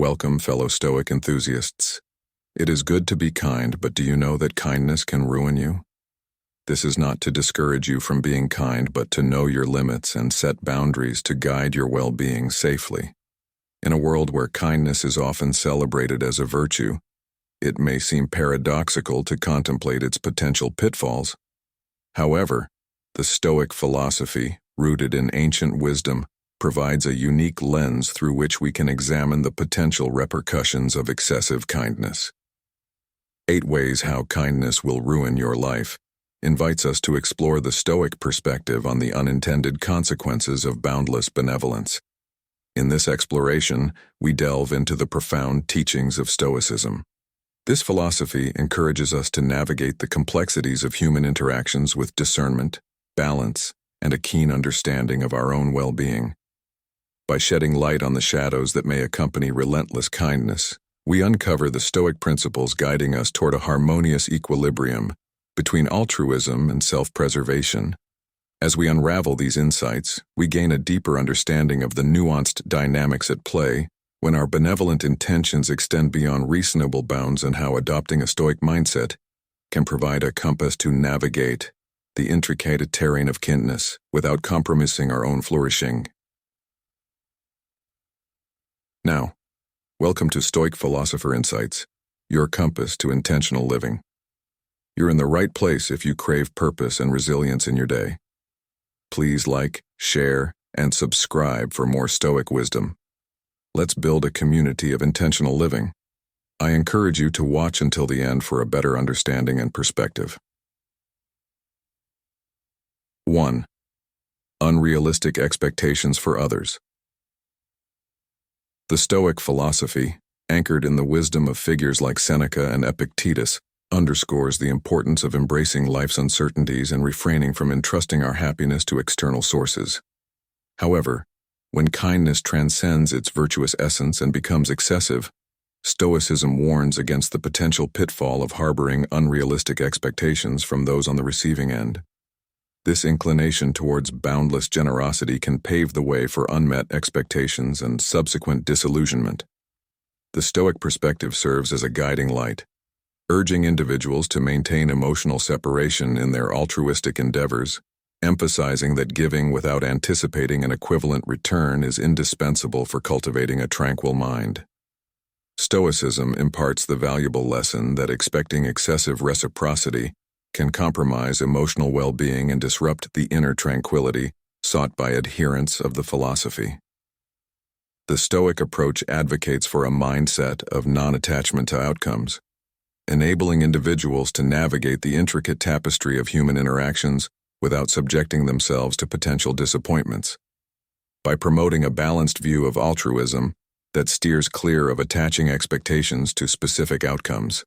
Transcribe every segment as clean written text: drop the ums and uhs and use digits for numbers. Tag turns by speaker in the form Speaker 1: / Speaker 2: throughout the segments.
Speaker 1: Welcome, fellow Stoic enthusiasts. It is good to be kind, but do you know that kindness can ruin you? This is not to discourage you from being kind, but to know your limits and set boundaries to guide your well-being safely. In a world where kindness is often celebrated as a virtue, it may seem paradoxical to contemplate its potential pitfalls. However, the Stoic philosophy, rooted in ancient wisdom, provides a unique lens through which we can examine the potential repercussions of excessive kindness. 8 Ways How Kindness Will Ruin Your Life invites us to explore the Stoic perspective on the unintended consequences of boundless benevolence. In this exploration, we delve into the profound teachings of Stoicism. This philosophy encourages us to navigate the complexities of human interactions with discernment, balance, and a keen understanding of our own well-being. By shedding light on the shadows that may accompany relentless kindness, we uncover the Stoic principles guiding us toward a harmonious equilibrium between altruism and self-preservation. As we unravel these insights, we gain a deeper understanding of the nuanced dynamics at play when our benevolent intentions extend beyond reasonable bounds, and how adopting a Stoic mindset can provide a compass to navigate the intricate terrain of kindness without compromising our own flourishing. Now, welcome to Stoic Philosopher Insights, your compass to intentional living. You're in the right place if you crave purpose and resilience in your day. Please like, share, and subscribe for more Stoic wisdom. Let's build a community of intentional living. I encourage you to watch until the end for a better understanding and perspective. 1. Unrealistic expectations for others. The Stoic philosophy, anchored in the wisdom of figures like Seneca and Epictetus, underscores the importance of embracing life's uncertainties and refraining from entrusting our happiness to external sources. However, when kindness transcends its virtuous essence and becomes excessive, Stoicism warns against the potential pitfall of harboring unrealistic expectations from those on the receiving end. This inclination towards boundless generosity can pave the way for unmet expectations and subsequent disillusionment. The Stoic perspective serves as a guiding light, urging individuals to maintain emotional separation in their altruistic endeavors, emphasizing that giving without anticipating an equivalent return is indispensable for cultivating a tranquil mind. Stoicism imparts the valuable lesson that expecting excessive reciprocity can compromise emotional well-being and disrupt the inner tranquility sought by adherents of the philosophy. The Stoic approach advocates for a mindset of non-attachment to outcomes, enabling individuals to navigate the intricate tapestry of human interactions without subjecting themselves to potential disappointments. By promoting a balanced view of altruism that steers clear of attaching expectations to specific outcomes,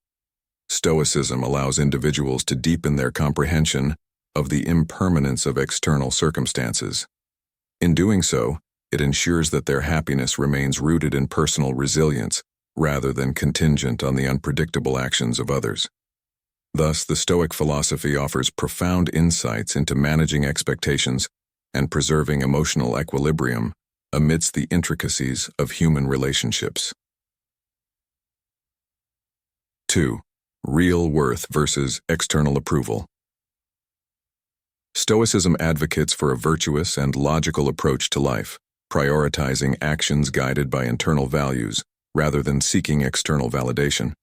Speaker 1: Stoicism allows individuals to deepen their comprehension of the impermanence of external circumstances. In doing so, it ensures that their happiness remains rooted in personal resilience rather than contingent on the unpredictable actions of others. Thus, the Stoic philosophy offers profound insights into managing expectations and preserving emotional equilibrium amidst the intricacies of human relationships. 2. Real worth versus external approval. Stoicism advocates for a virtuous and logical approach to life, prioritizing actions guided by internal values rather than seeking external validation.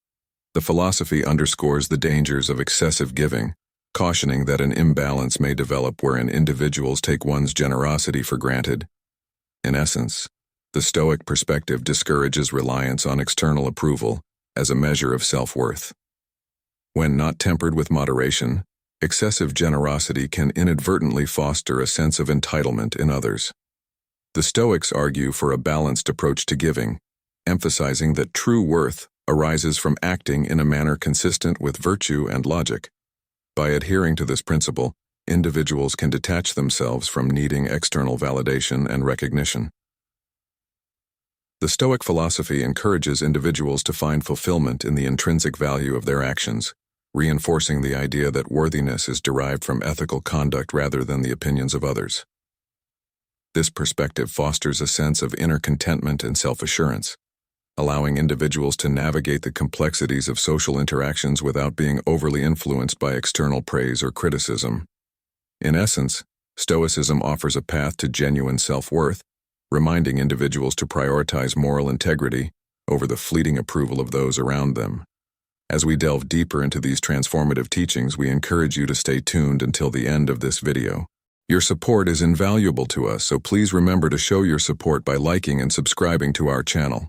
Speaker 1: The philosophy underscores the dangers of excessive giving, cautioning that an imbalance may develop wherein individuals take one's generosity for granted. In essence, the Stoic perspective discourages reliance on external approval as a measure of self-worth. When not tempered with moderation, excessive generosity can inadvertently foster a sense of entitlement in others. The Stoics argue for a balanced approach to giving, emphasizing that true worth arises from acting in a manner consistent with virtue and logic. By adhering to this principle, individuals can detach themselves from needing external validation and recognition. The Stoic philosophy encourages individuals to find fulfillment in the intrinsic value of their actions, reinforcing the idea that worthiness is derived from ethical conduct rather than the opinions of others. This perspective fosters a sense of inner contentment and self-assurance, allowing individuals to navigate the complexities of social interactions without being overly influenced by external praise or criticism. In essence, Stoicism offers a path to genuine self-worth, reminding individuals to prioritize moral integrity over the fleeting approval of those around them. As we delve deeper into these transformative teachings, we encourage you to stay tuned until the end of this video. Your support is invaluable to us, so please remember to show your support by liking and subscribing to our channel.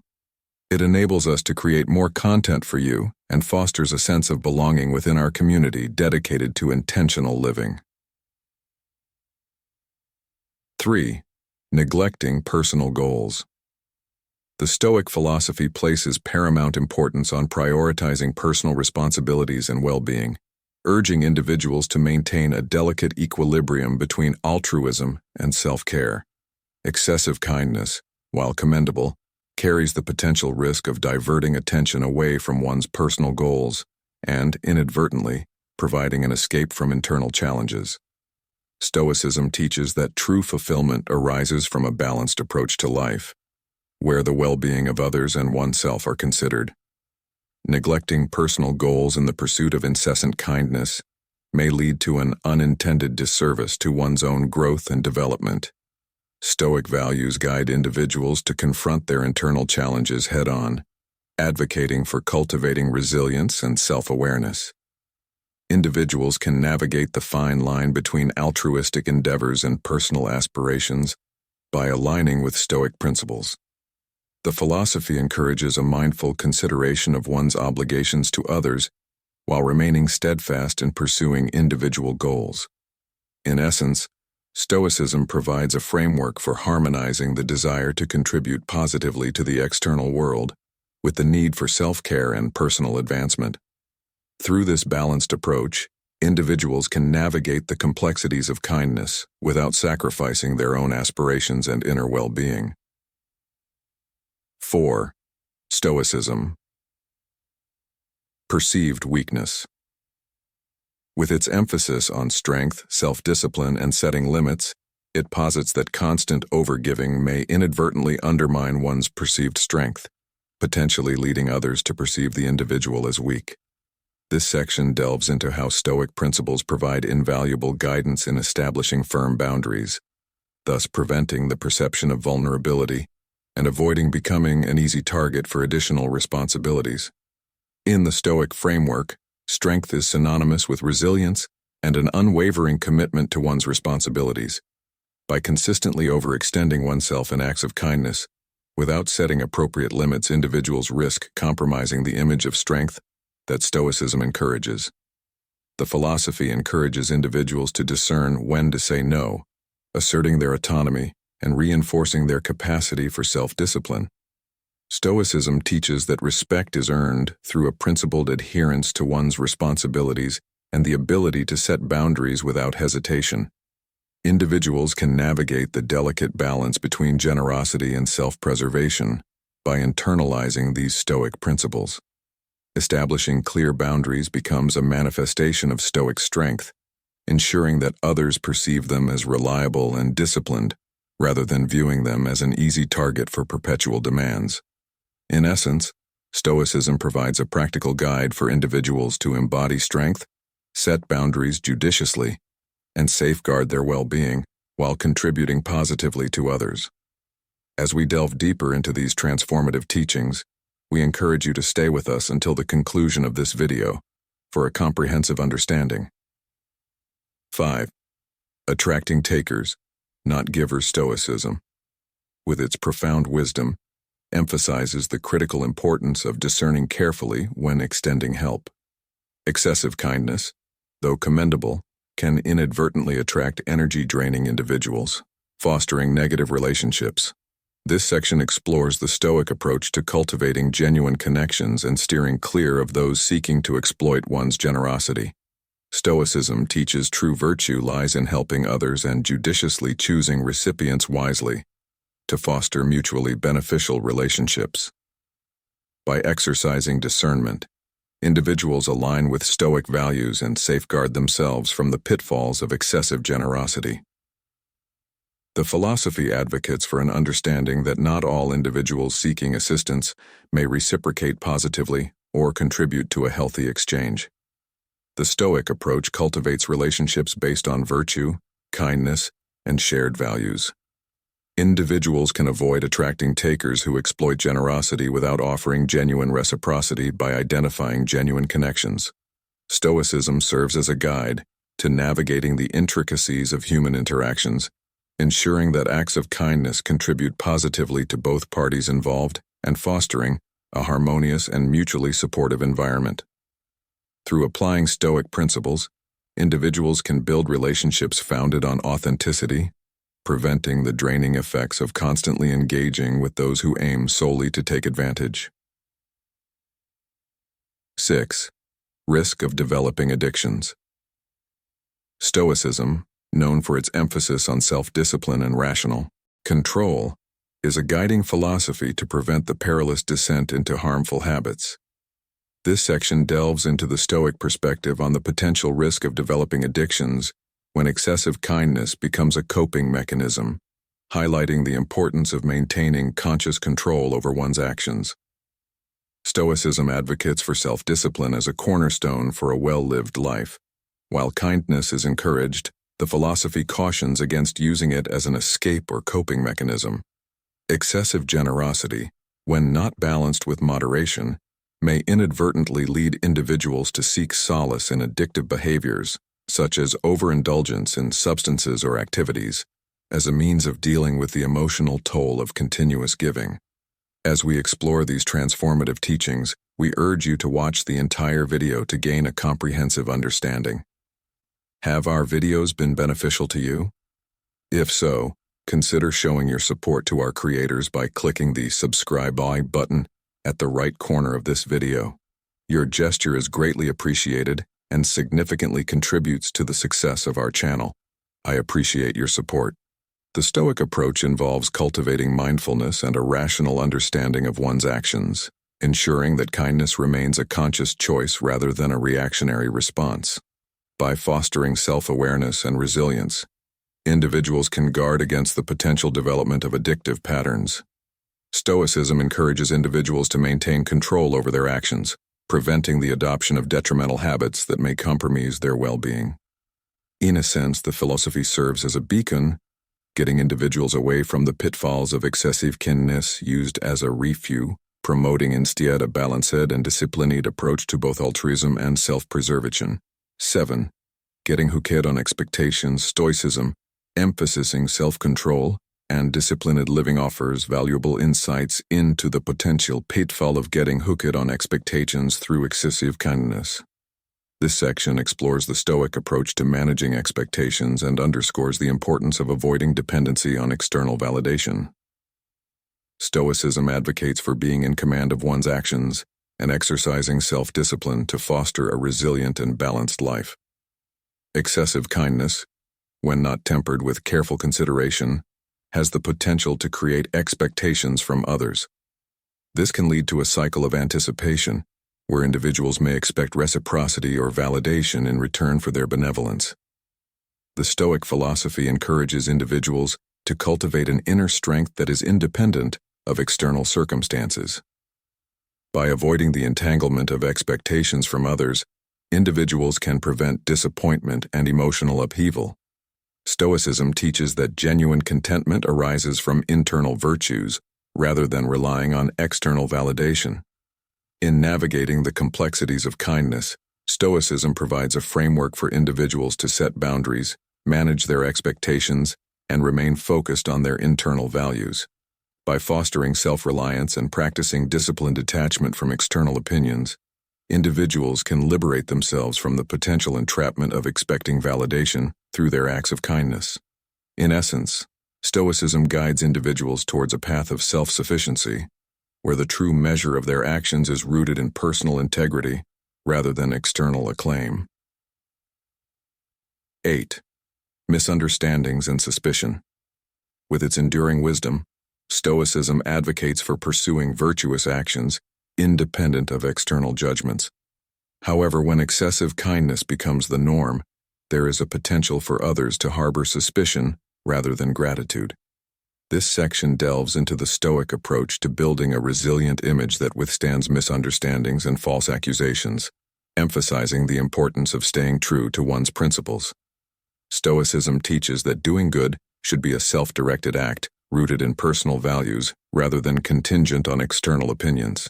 Speaker 1: It enables us to create more content for you and fosters a sense of belonging within our community dedicated to intentional living. 3. Neglecting personal goals. The Stoic philosophy places paramount importance on prioritizing personal responsibilities and well-being, urging individuals to maintain a delicate equilibrium between altruism and self-care. Excessive kindness, while commendable, carries the potential risk of diverting attention away from one's personal goals and, inadvertently, providing an escape from internal challenges. Stoicism teaches that true fulfillment arises from a balanced approach to life, where the well-being of others and oneself are considered. Neglecting personal goals in the pursuit of incessant kindness may lead to an unintended disservice to one's own growth and development. Stoic values guide individuals to confront their internal challenges head-on, advocating for cultivating resilience and self-awareness. Individuals can navigate the fine line between altruistic endeavors and personal aspirations by aligning with Stoic principles. The philosophy encourages a mindful consideration of one's obligations to others while remaining steadfast in pursuing individual goals. In essence, Stoicism provides a framework for harmonizing the desire to contribute positively to the external world with the need for self-care and personal advancement. Through this balanced approach, individuals can navigate the complexities of kindness without sacrificing their own aspirations and inner well-being. 4. Stoicism. Perceived weakness. With its emphasis on strength, self-discipline, and setting limits, it posits that constant overgiving may inadvertently undermine one's perceived strength, potentially leading others to perceive the individual as weak. This section delves into how Stoic principles provide invaluable guidance in establishing firm boundaries, thus preventing the perception of vulnerability and avoiding becoming an easy target for additional responsibilities. In the Stoic framework, strength is synonymous with resilience and an unwavering commitment to one's responsibilities. By consistently overextending oneself in acts of kindness, without setting appropriate limits, individuals risk compromising the image of strength that Stoicism encourages. The philosophy encourages individuals to discern when to say no, asserting their autonomy and reinforcing their capacity for self-discipline. Stoicism teaches that respect is earned through a principled adherence to one's responsibilities and the ability to set boundaries without hesitation. Individuals can navigate the delicate balance between generosity and self-preservation by internalizing these Stoic principles. Establishing clear boundaries becomes a manifestation of Stoic strength, ensuring that others perceive them as reliable and disciplined, rather than viewing them as an easy target for perpetual demands. In essence, Stoicism provides a practical guide for individuals to embody strength, set boundaries judiciously, and safeguard their well-being while contributing positively to others. As we delve deeper into these transformative teachings, we encourage you to stay with us until the conclusion of this video for a comprehensive understanding. 5. Attracting takers, not givers. Stoicism, with its profound wisdom, emphasizes the critical importance of discerning carefully when extending help. Excessive kindness, though commendable, can inadvertently attract energy-draining individuals, fostering negative relationships. This section explores the Stoic approach to cultivating genuine connections and steering clear of those seeking to exploit one's generosity. Stoicism teaches true virtue lies in helping others and judiciously choosing recipients wisely to foster mutually beneficial relationships. By exercising discernment, individuals align with Stoic values and safeguard themselves from the pitfalls of excessive generosity. The philosophy advocates for an understanding that not all individuals seeking assistance may reciprocate positively or contribute to a healthy exchange. The Stoic approach cultivates relationships based on virtue, kindness, and shared values. Individuals can avoid attracting takers who exploit generosity without offering genuine reciprocity by identifying genuine connections. Stoicism serves as a guide to navigating the intricacies of human interactions, ensuring that acts of kindness contribute positively to both parties involved and fostering a harmonious and mutually supportive environment. Through applying Stoic principles, individuals can build relationships founded on authenticity, preventing the draining effects of constantly engaging with those who aim solely to take advantage. 6. Risk of developing addictions. Stoicism, known for its emphasis on self-discipline and rational control, is a guiding philosophy to prevent the perilous descent into harmful habits. This section delves into the Stoic perspective on the potential risk of developing addictions when excessive kindness becomes a coping mechanism, highlighting the importance of maintaining conscious control over one's actions. Stoicism advocates for self-discipline as a cornerstone for a well-lived life. While kindness is encouraged, the philosophy cautions against using it as an escape or coping mechanism. Excessive generosity, when not balanced with moderation, may inadvertently lead individuals to seek solace in addictive behaviors, such as overindulgence in substances or activities, as a means of dealing with the emotional toll of continuous giving. As we explore these transformative teachings, we urge you to watch the entire video to gain a comprehensive understanding. Have our videos been beneficial to you? If so, consider showing your support to our creators by clicking the subscribe button at the right corner of this video. Your gesture is greatly appreciated and significantly contributes to the success of our channel. I appreciate your support. The Stoic approach involves cultivating mindfulness and a rational understanding of one's actions, ensuring that kindness remains a conscious choice rather than a reactionary response. By fostering self-awareness and resilience, individuals can guard against the potential development of addictive patterns. Stoicism encourages individuals to maintain control over their actions, preventing the adoption of detrimental habits that may compromise their well-being. In a sense, the philosophy serves as a beacon, getting individuals away from the pitfalls of excessive kindness used as a refuge, promoting instead a balanced and disciplined approach to both altruism and self-preservation. 7. Getting hooked on expectations. Stoicism, emphasizing self-control and disciplined living, offers valuable insights into the potential pitfall of getting hooked on expectations through excessive kindness. This section explores the Stoic approach to managing expectations and underscores the importance of avoiding dependency on external validation. Stoicism advocates for being in command of one's actions and exercising self-discipline to foster a resilient and balanced life. Excessive kindness, when not tempered with careful consideration, has the potential to create expectations from others. This can lead to a cycle of anticipation, where individuals may expect reciprocity or validation in return for their benevolence. The Stoic philosophy encourages individuals to cultivate an inner strength that is independent of external circumstances. By avoiding the entanglement of expectations from others, individuals can prevent disappointment and emotional upheaval. Stoicism teaches that genuine contentment arises from internal virtues rather than relying on external validation. In navigating the complexities of kindness, Stoicism provides a framework for individuals to set boundaries, manage their expectations, and remain focused on their internal values. By fostering self-reliance and practicing disciplined detachment from external opinions, individuals can liberate themselves from the potential entrapment of expecting validation through their acts of kindness. In essence, Stoicism guides individuals towards a path of self-sufficiency, where the true measure of their actions is rooted in personal integrity rather than external acclaim. 8. Misunderstandings and suspicion. With its enduring wisdom, Stoicism advocates for pursuing virtuous actions independent of external judgments. However, when excessive kindness becomes the norm, there is a potential for others to harbor suspicion rather than gratitude. This section delves into the Stoic approach to building a resilient image that withstands misunderstandings and false accusations, emphasizing the importance of staying true to one's principles. Stoicism teaches that doing good should be a self-directed act, rooted in personal values rather than contingent on external opinions.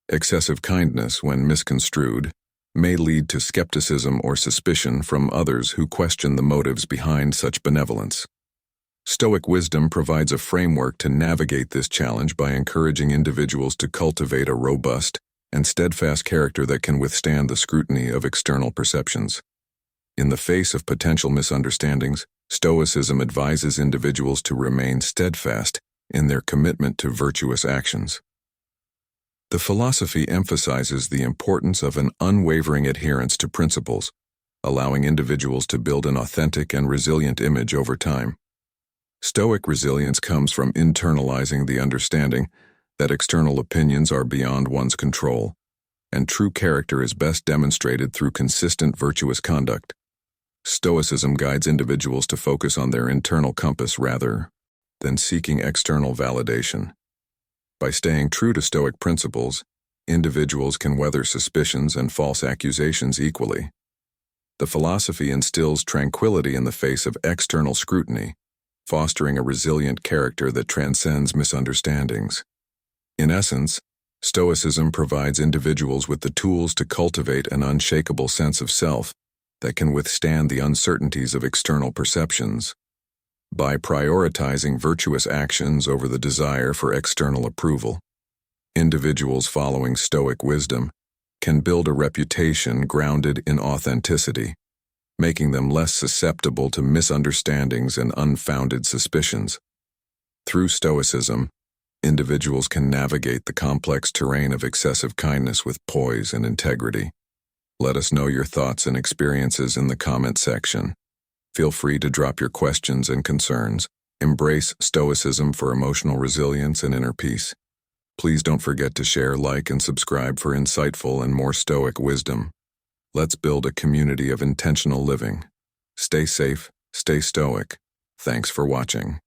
Speaker 1: Excessive kindness, when misconstrued, may lead to skepticism or suspicion from others who question the motives behind such benevolence. Stoic wisdom provides a framework to navigate this challenge by encouraging individuals to cultivate a robust and steadfast character that can withstand the scrutiny of external perceptions. In the face of potential misunderstandings, Stoicism advises individuals to remain steadfast in their commitment to virtuous actions. The philosophy emphasizes the importance of an unwavering adherence to principles, allowing individuals to build an authentic and resilient image over time. Stoic resilience comes from internalizing the understanding that external opinions are beyond one's control, and true character is best demonstrated through consistent virtuous conduct. Stoicism guides individuals to focus on their internal compass rather than seeking external validation. By staying true to Stoic principles, individuals can weather suspicions and false accusations equally. The philosophy instills tranquility in the face of external scrutiny, fostering a resilient character that transcends misunderstandings. In essence, Stoicism provides individuals with the tools to cultivate an unshakable sense of self that can withstand the uncertainties of external perceptions. By prioritizing virtuous actions over the desire for external approval, individuals following Stoic wisdom can build a reputation grounded in authenticity, making them less susceptible to misunderstandings and unfounded suspicions. Through Stoicism, individuals can navigate the complex terrain of excessive kindness with poise and integrity. Let us know your thoughts and experiences in the comment section. Feel free to drop your questions and concerns. Embrace Stoicism for emotional resilience and inner peace. Please don't forget to share, like, and subscribe for insightful and more Stoic wisdom. Let's build a community of intentional living. Stay safe, stay Stoic. Thanks for watching.